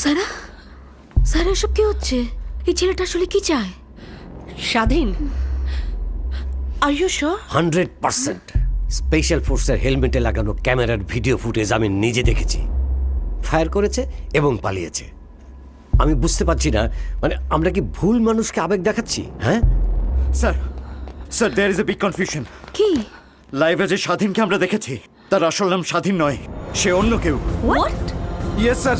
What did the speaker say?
সারা সারা এসব কি হচ্ছে? এই ছেলেটা আসলে কি চায়? স্বাধীন, আর ইউ শিওর? 100% স্পেশাল ফোর্সের হেলমেটে লাগানো ক্যামেরার ভিডিও ফুটেজ আমি নিজে দেখেছি। ফায়ার করেছে এবং পালিয়েছে। আমি বুঝতে পারছি না, মানে আমরা কি ভুল মানুষকে আবেগ দেখাচ্ছি? হ্যাঁ sir, sir, there is a big confusion. কি? লাইভে যে স্বাধীনকে আমরা দেখেছি, তার আসল নাম স্বাধীন নয়, সে অন্য কেউ। হোয়াট? Yes sir,